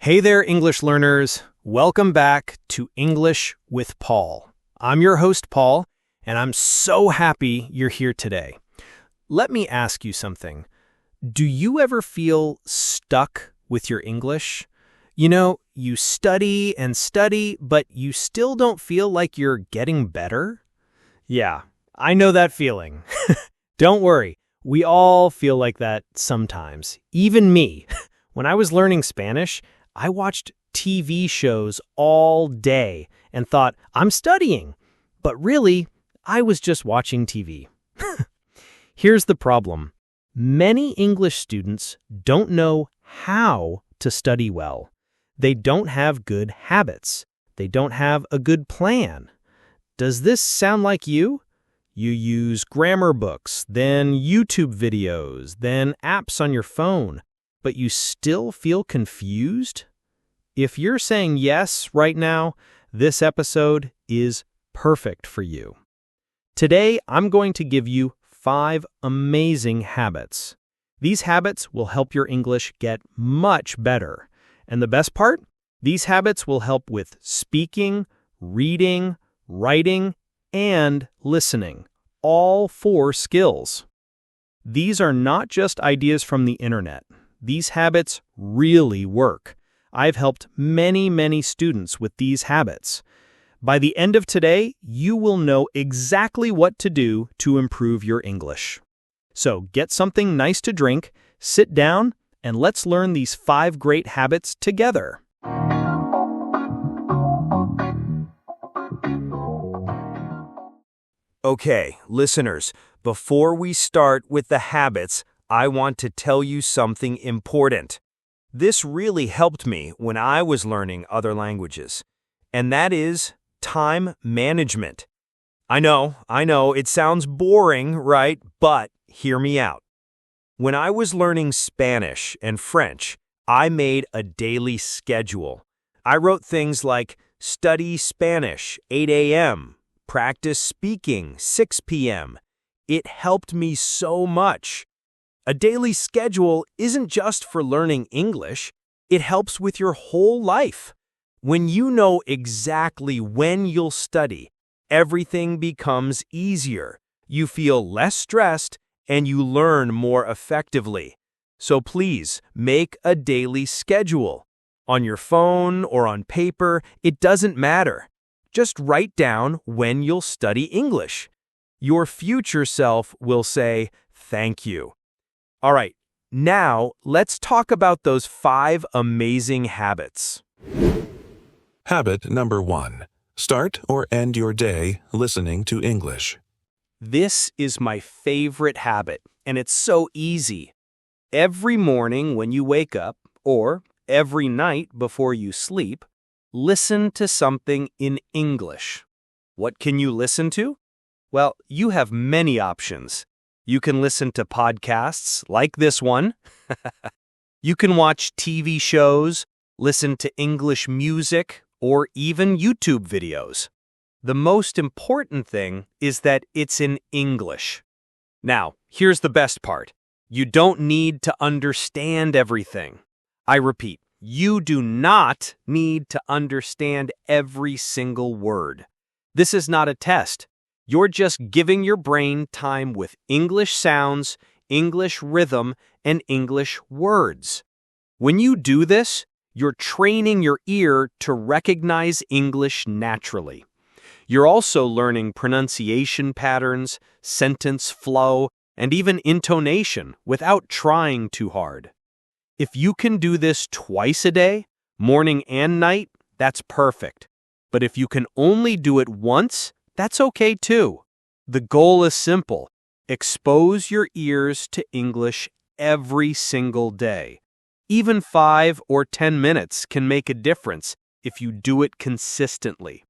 Hey there, English learners. Welcome back to English with Paul. I'm your host, Paul, and I'm so happy you're here today. Let me ask you something. Do you ever feel stuck with your English? You know, you study and study, but you still don't feel like you're getting better? Yeah, I know that feeling. Don't worry, we all feel like that sometimes. Even me. When I was learning Spanish, I watched TV shows all day and thought, I'm studying. But really, I was just watching TV. Here's the problem. Many English students don't know how to study well. They don't have good habits. They don't have a good plan. Does this sound like you? You use grammar books, then YouTube videos, then apps on your phone, but you still feel confused? If you're saying yes right now, this episode is perfect for you. Today, I'm going to give you 5 amazing habits. These habits will help your English get much better. And the best part? These habits will help with speaking, reading, writing, and listening. All 4 skills. These are not just ideas from the internet. These habits really work. I've helped many students with these habits. By the end of today, you will know exactly what to do to improve your English. So get something nice to drink, sit down, and let's learn these 5 great habits together. Okay, listeners, before we start with the habits, I want to tell you something important. This really helped me when I was learning other languages, and that is time management. I know, it sounds boring, right? But hear me out. When I was learning Spanish and French, I made a daily schedule. I wrote things like study Spanish 8 a.m., practice speaking 6 p.m. It helped me so much. A daily schedule isn't just for learning English, it helps with your whole life. When you know exactly when you'll study, everything becomes easier. You feel less stressed and you learn more effectively. So please, make a daily schedule. On your phone or on paper, it doesn't matter. Just write down when you'll study English. Your future self will say, thank you. All right, now let's talk about those 5 amazing habits. Habit number 1. Start or end your day listening to English. This is my favorite habit, and it's so easy. Every morning when you wake up, or every night before you sleep, listen to something in English. What can you listen to? Well, you have many options. You can listen to podcasts like this one. You can watch TV shows, listen to English music, or even YouTube videos. The most important thing is that it's in English. Now, here's the best part. You don't need to understand everything. I repeat, you do not need to understand every single word. This is not a test. You're just giving your brain time with English sounds, English rhythm, and English words. When you do this, you're training your ear to recognize English naturally. You're also learning pronunciation patterns, sentence flow, and even intonation without trying too hard. If you can do this twice a day, morning and night, that's perfect. But if you can only do it once, that's okay too. The goal is simple. Expose your ears to English every single day. Even 5 or 10 minutes can make a difference if you do it consistently.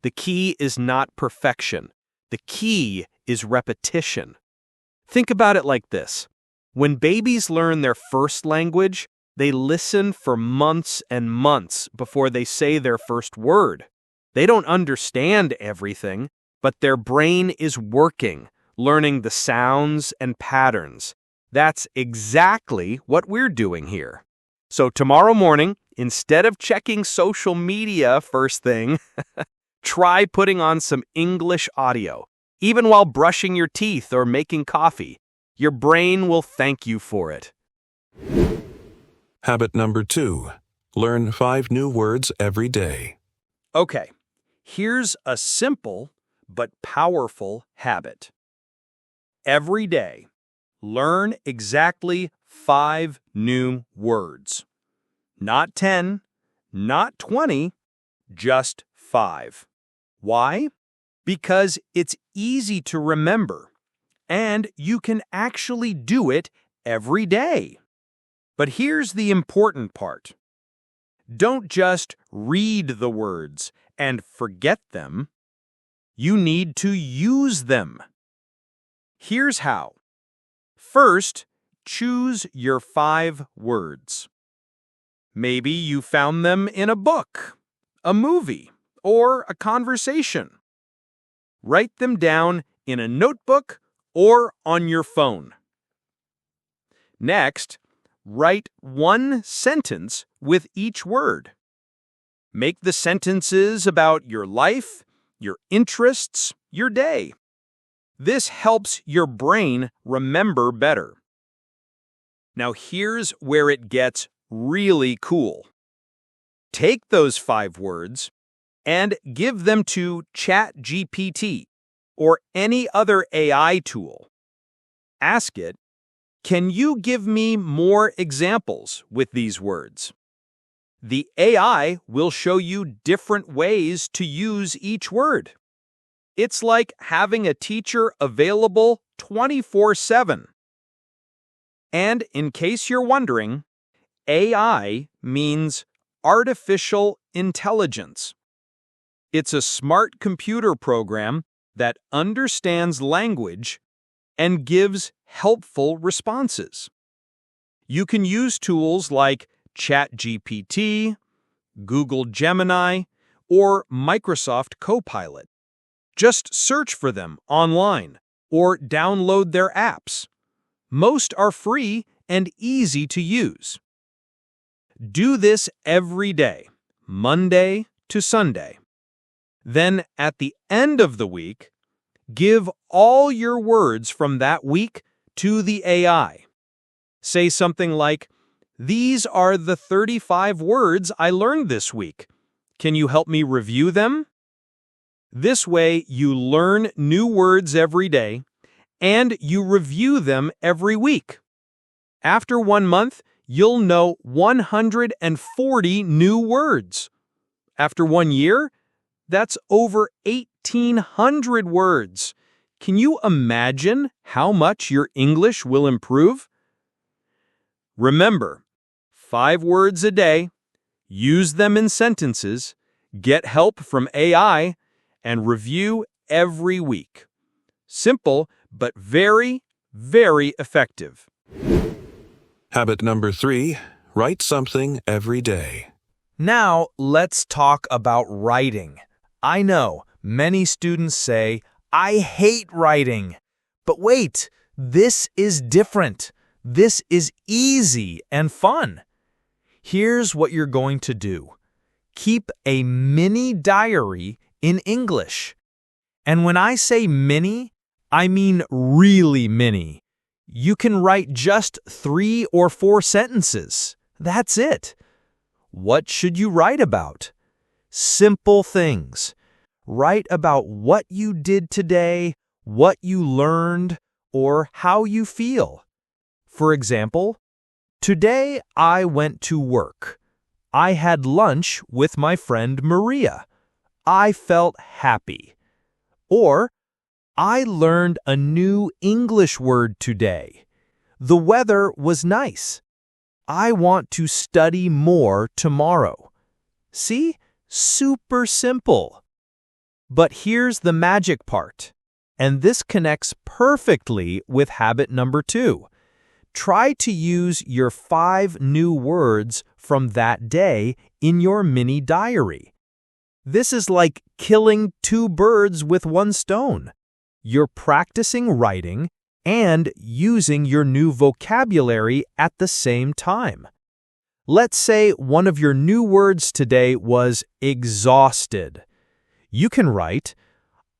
The key is not perfection. The key is repetition. Think about it like this. When babies learn their first language, they listen for months and months before they say their first word. They don't understand everything, but their brain is working, learning the sounds and patterns. That's exactly what we're doing here. So tomorrow morning, Instead of checking social media first thing, try putting on some English audio, even while brushing your teeth or making coffee. Your brain will thank you for it. Habit number 2. Learn 5 new words every day. Okay, here's a simple but powerful habit. Every day, learn exactly 5 new words. Not 10, not 20, just 5. Why? Because it's easy to remember, and you can actually do it every day. But here's the important part. Don't just read the words and forget them. You need to use them. Here's how. First, choose your 5 words. Maybe you found them in a book, a movie, or a conversation. Write them down in a notebook or on your phone. Next, write 1 sentence with each word. Make the sentences about your life, your interests, your day. This helps your brain remember better. Now here's where it gets really cool. Take those 5 words and give them to ChatGPT or any other AI tool. Ask it, "Can you give me more examples with these words?" The AI will show you different ways to use each word. It's like having a teacher available 24/7. And in case you're wondering, AI means artificial intelligence. It's a smart computer program that understands language and gives helpful responses. You can use tools like ChatGPT, Google Gemini, or Microsoft Copilot. Just search for them online or download their apps. Most are free and easy to use. Do this every day, Monday to Sunday. Then at the end of the week, give all your words from that week to the AI. Say something like, "These are the 35 words I learned this week. Can you help me review them?" This way, you learn new words every day, and you review them every week. After 1 month, you'll know 140 new words. After 1 year, that's over 1,800 words. Can you imagine how much your English will improve? Remember, 5 words a day, use them in sentences, get help from AI, and review every week. Simple, but very, very effective. Habit number 3. Write something every day. Now, let's talk about writing. I know many students say, "I hate writing." But wait, this is different. This is easy and fun. Here's what you're going to do. Keep a mini diary in English. And when I say mini, I mean really mini. You can write just 3 or 4 sentences. That's it. What should you write about? Simple things. Write about what you did today, what you learned, or how you feel. For example, today I went to work. I had lunch with my friend Maria. I felt happy. Or, I learned a new English word today. The weather was nice. I want to study more tomorrow. See? Super simple. But here's the magic part, and this connects perfectly with habit number 2. Try to use your 5 new words from that day in your mini diary. This is like killing 2 birds with 1 stone. You're practicing writing and using your new vocabulary at the same time. Let's say one of your new words today was exhausted. You can write,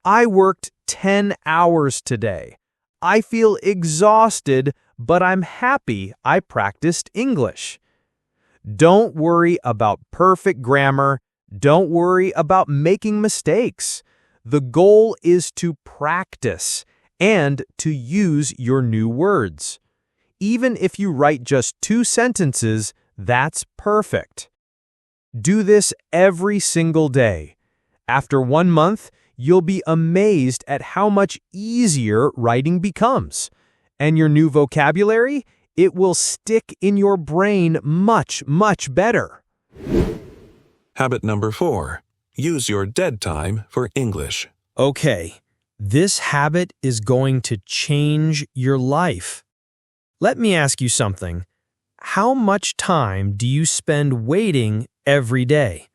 I worked 10 hours today. I feel exhausted, but I'm happy I practiced English. Don't worry about perfect grammar. Don't worry about making mistakes. The goal is to practice and to use your new words. Even if you write just 2 sentences, that's perfect. Do this every single day. After 1 month, you'll be amazed at how much easier writing becomes. And your new vocabulary, it will stick in your brain much, much better. Habit number 4. Use your dead time for English. Okay, this habit is going to change your life. Let me ask you something. How much time do you spend waiting every day?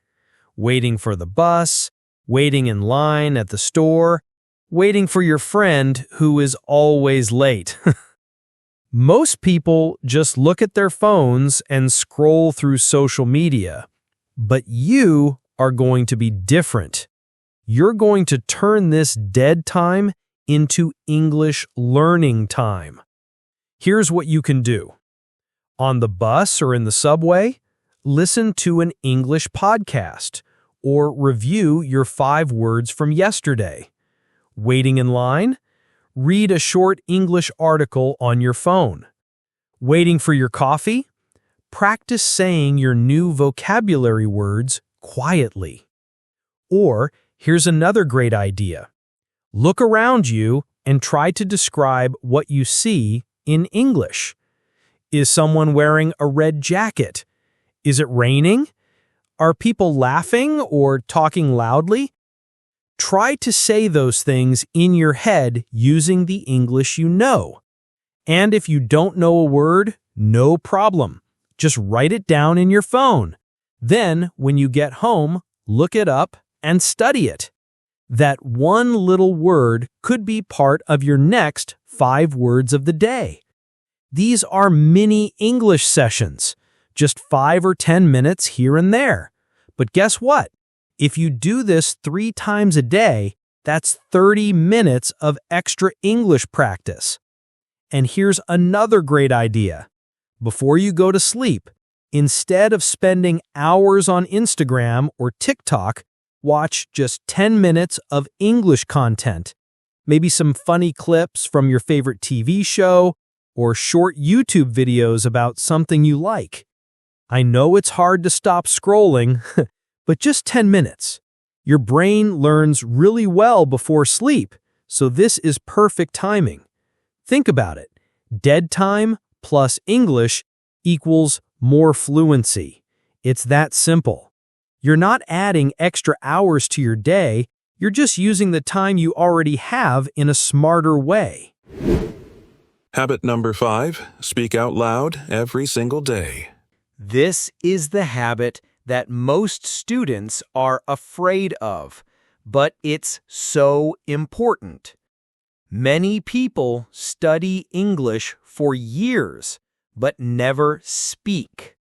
Waiting for the bus, waiting in line at the store, waiting for your friend who is always late. Most people just look at their phones and scroll through social media. But you are going to be different. You're going to turn this dead time into English learning time. Here's what you can do. On the bus or in the subway, listen to an English podcast or review your 5 words from yesterday. Waiting in line? Read a short English article on your phone. Waiting for your coffee? Practice saying your new vocabulary words quietly. Or, here's another great idea. Look around you and try to describe what you see in English. Is someone wearing a red jacket? Is it raining? Are people laughing or talking loudly? Try to say those things in your head using the English you know. And if you don't know a word, no problem. Just write it down in your phone. Then, when you get home, look it up and study it. That one little word could be part of your next 5 words of the day. These are mini English sessions, just 5 or 10 minutes here and there. But guess what? If you do this 3 times a day, that's 30 minutes of extra English practice. And here's another great idea. Before you go to sleep, instead of spending hours on Instagram or TikTok, watch just 10 minutes of English content. Maybe some funny clips from your favorite TV show or short YouTube videos about something you like. I know it's hard to stop scrolling, but just 10 minutes. Your brain learns really well before sleep, so this is perfect timing. Think about it. Dead time plus English equals more fluency. It's that simple. You're not adding extra hours to your day, you're just using the time you already have in a smarter way. Habit number 5. Speak out loud every single day. This is the habit that most students are afraid of, but it's so important. Many people study English for years, but never speak.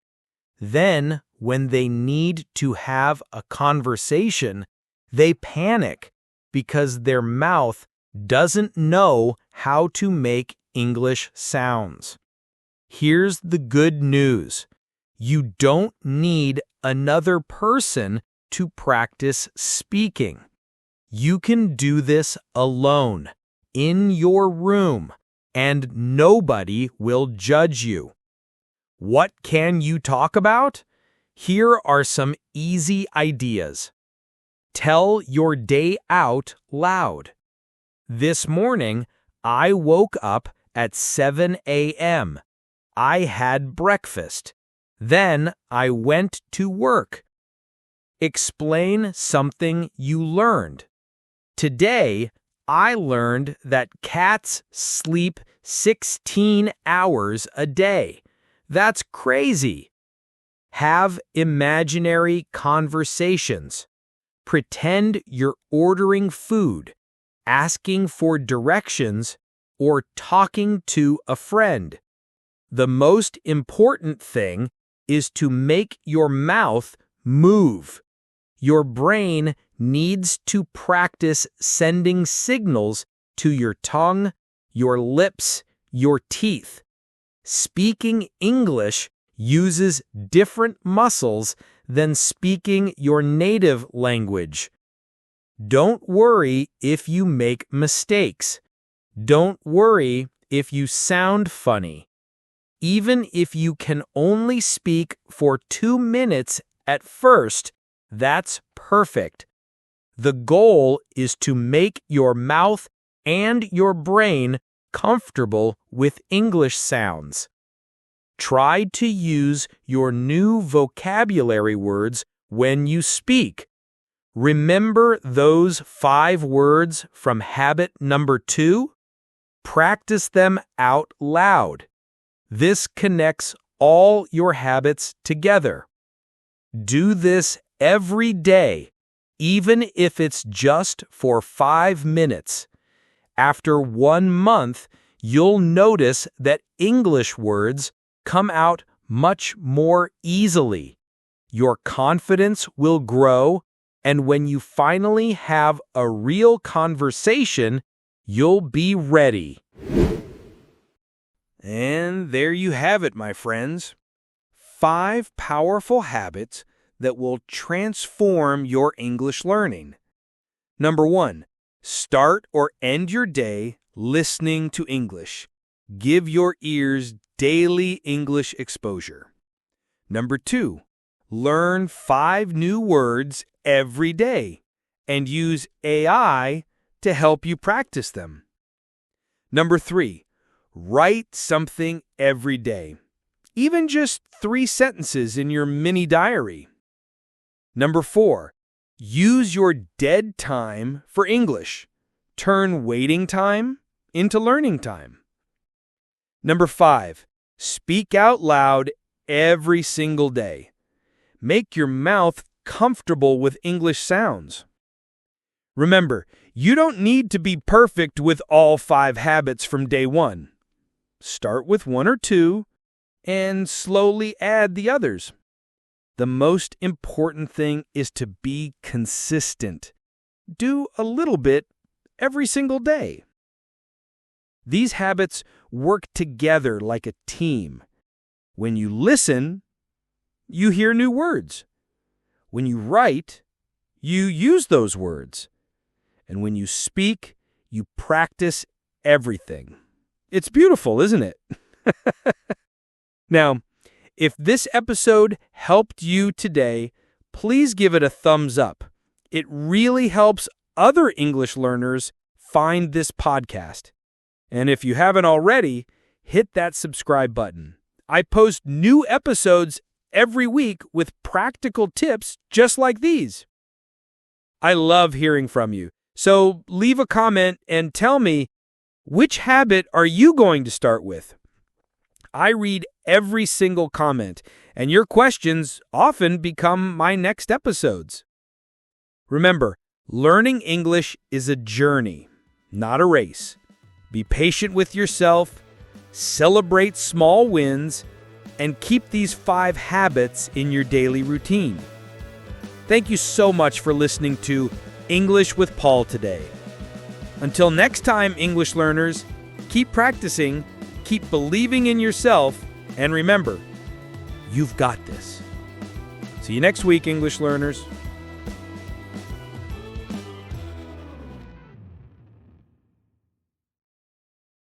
Then, when they need to have a conversation, they panic because their mouth doesn't know how to make English sounds. Here's the good news. You don't need another person to practice speaking. You can do this alone, in your room, and nobody will judge you. What can you talk about? Here are some easy ideas. Tell your day out loud. This morning, I woke up at 7 a.m. I had breakfast. Then I went to work. Explain something you learned. Today, I learned that cats sleep 16 hours a day. That's crazy. Have imaginary conversations. Pretend you're ordering food, asking for directions, or talking to a friend. The most important thing is to make your mouth move. Your brain needs to practice sending signals to your tongue, your lips, your teeth. Speaking English uses different muscles than speaking your native language. Don't worry if you make mistakes. Don't worry if you sound funny. Even if you can only speak for 2 minutes at first, that's perfect. The goal is to make your mouth and your brain comfortable with English sounds. Try to use your new vocabulary words when you speak. Remember those 5 words from habit number 2? Practice them out loud. This connects all your habits together. Do this every day, even if it's just for 5 minutes. After 1 month, you'll notice that English words come out much more easily. Your confidence will grow, and when you finally have a real conversation, you'll be ready. And there you have it, my friends. 5 powerful habits that will transform your English learning. Number 1, start or end your day listening to English. Give your ears daily English exposure. Number 2, learn 5 new words every day and use AI to help you practice them. Number 3, write something every day, even just 3 sentences in your mini diary. Number 4, use your dead time for English. Turn waiting time into learning time. Number 5, speak out loud every single day. Make your mouth comfortable with English sounds. Remember, you don't need to be perfect with all 5 habits from day 1. Start with 1 or 2 and slowly add the others. The most important thing is to be consistent. Do a little bit every single day. These habits work together like a team. When you listen, you hear new words. When you write, you use those words. And when you speak, you practice everything. It's beautiful, isn't it? Now, if this episode helped you today, please give it a thumbs up. It really helps other English learners find this podcast. And if you haven't already, hit that subscribe button. I post new episodes every week with practical tips just like these. I love hearing from you. So leave a comment and tell me, which habit are you going to start with? I read every single comment, and your questions often become my next episodes. Remember, learning English is a journey, not a race. Be patient with yourself, celebrate small wins, and keep these 5 habits in your daily routine. Thank you so much for listening to English with Paul today. Until next time, English learners, keep practicing, keep believing in yourself, and remember, you've got this. See you next week, English learners.